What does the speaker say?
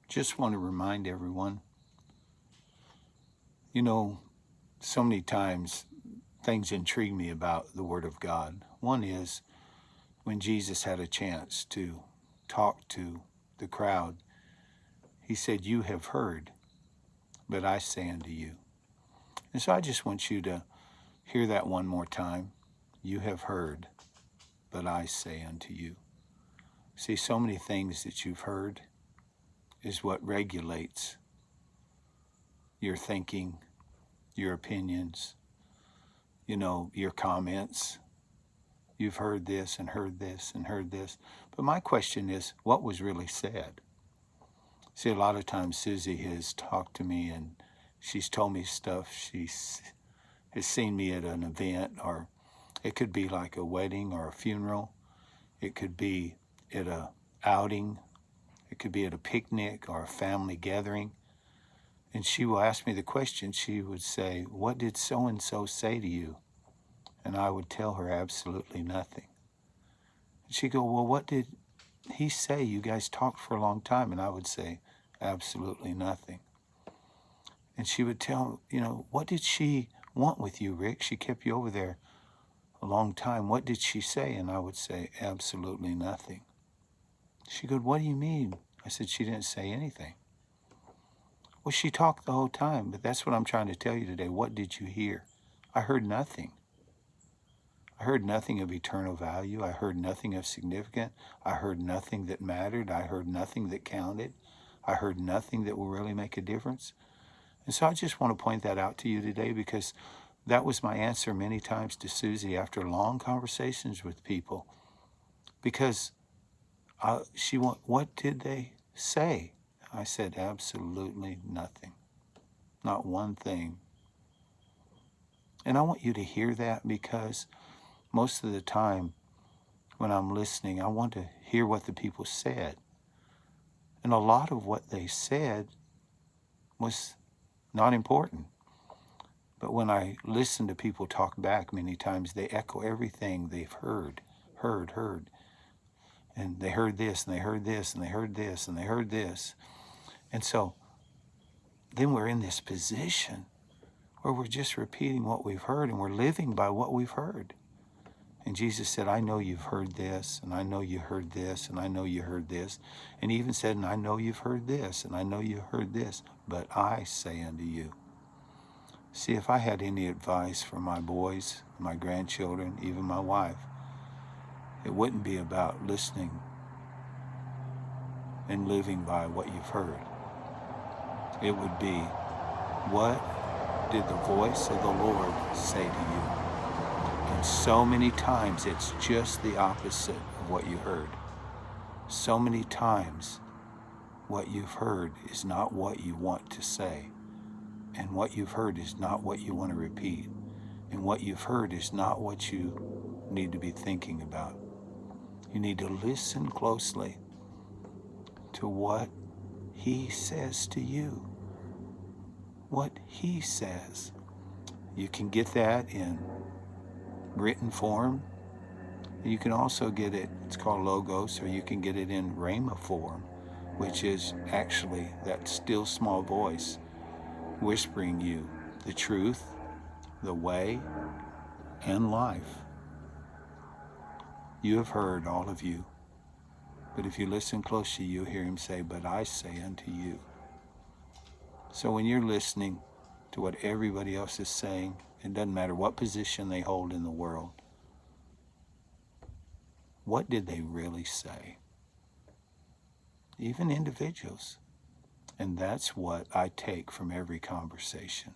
Just want to remind everyone, you know, so many times things intrigue me about the Word of God. One is when Jesus had a chance to talk to the crowd, he said, "You have heard, but I say unto you." And so I just want you to hear that one more time. You have heard, but I say unto you. See, so many things that you've heard is what regulates your thinking, your opinions, your comments. You've heard this and heard this and heard this. But my question is, what was really said? See, a lot of times Susie has talked to me and she's told me stuff. Has seen me at an event, or it could be like a wedding or a funeral. It could be at a outing. It could be at a picnic or a family gathering. And she will ask me the question. She would say, "What did so-and-so say to you?" And I would tell her absolutely nothing. And she'd go, "Well, what did he say? You guys talked for a long time." And I would say, "Absolutely nothing." And she would tell, "What did she want with you, Rick? She kept you over there a long time. What did she say?" And I would say, "Absolutely nothing." She goes, "What do you mean?" I said, "She didn't say anything." "Well, she talked the whole time, but that's what I'm trying to tell you today. What did you hear?" "I heard nothing. I heard nothing of eternal value. I heard nothing of significance. I heard nothing that mattered. I heard nothing that counted. I heard nothing that will really make a difference." And so I just want to point that out to you today, because that was my answer many times to Susie after long conversations with people. Because she went, "What did they say?" I said, "Absolutely nothing. Not one thing." And I want you to hear that, because most of the time when I'm listening, I want to hear what the people said. And a lot of what they said was not important. But when I listen to people talk back, many times they echo everything they've heard. And they heard this, and they heard this, and they heard this, and they heard this. And so then we're in this position where we're just repeating what we've heard, and we're living by what we've heard. And Jesus said, "I know you've heard this, and I know you heard this, and I know you heard this." And he even said, "And I know you've heard this, and I know you heard this, but I say unto you." See, if I had any advice for my boys, my grandchildren, even my wife, it wouldn't be about listening and living by what you've heard. It would be, what did the voice of the Lord say to you? And so many times it's just the opposite of what you heard. So many times what you've heard is not what you want to say. And what you've heard is not what you want to repeat. And what you've heard is not what you need to be thinking about. You need to listen closely to what he says to you. What he says. You can get that in written form. You can also get it, it's called Logos, or you can get it in Rhema form, which is actually that still small voice whispering you the truth, the way, and life. You have heard, all of you, but if you listen closely, you'll hear him say, "But I say unto you." So when you're listening to what everybody else is saying, it doesn't matter what position they hold in the world, what did they really say? Even individuals. And that's what I take from every conversation.